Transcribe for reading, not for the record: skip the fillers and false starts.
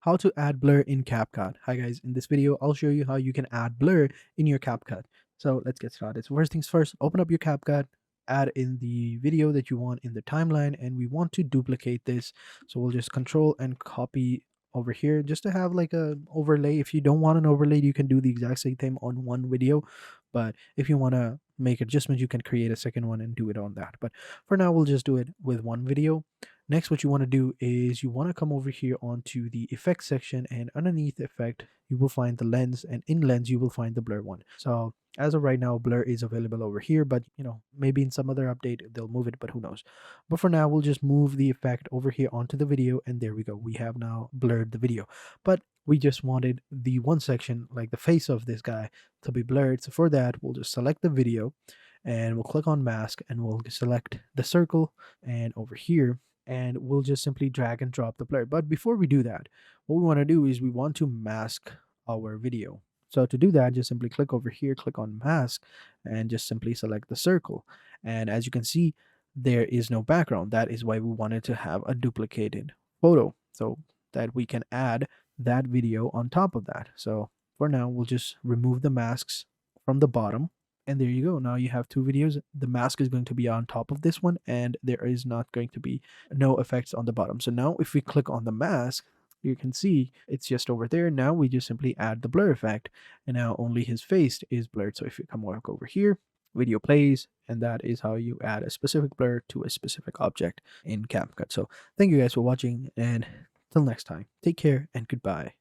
How to add blur in Capcut. Hi guys, in this video I'll show you how you can add blur in your Capcut. So let's get started. So first things first, open up your Capcut, add in the video that you want in the timeline, and we want to duplicate this. So we'll just control and copy over here just to have like a overlay. If you don't want an overlay, you can do the exact same thing on one video, but if you want to make adjustments, you can create a second one and do it on that. But for now, we'll just do it with one video. Next, what you want to do is you want to come over here onto the effect section, and underneath effect, you will find the lens, and in lens, you will find the blur one. So as of right now, blur is available over here, but maybe in some other update, they'll move it, but who knows. But for now, we'll just move the effect over here onto the video, and there we go. We have now blurred the video, but we just wanted the one section, like the face of this guy, to be blurred. So for that, we'll just select the video and we'll click on mask and we'll select the circle and over here, and we'll just simply drag and drop the blur. But before we do that, what we want to do is we want to mask our video. So to do that, just simply click over here, click on mask, and just simply select the circle. And as you can see, there is no background. That is why we wanted to have a duplicated photo so that we can add that video on top of that. So for now, we'll just remove the masks from the bottom, and there you go. Now you have two videos. The mask is going to be on top of this one, and there is not going to be no effects on the bottom. So now if we click on the mask, you can see it's just over there. Now we just simply add the blur effect, and now only his face is blurred. So if you come back over here, video plays, and that is how you add a specific blur to a specific object in CapCut. So thank you guys for watching, and till next time, take care and goodbye.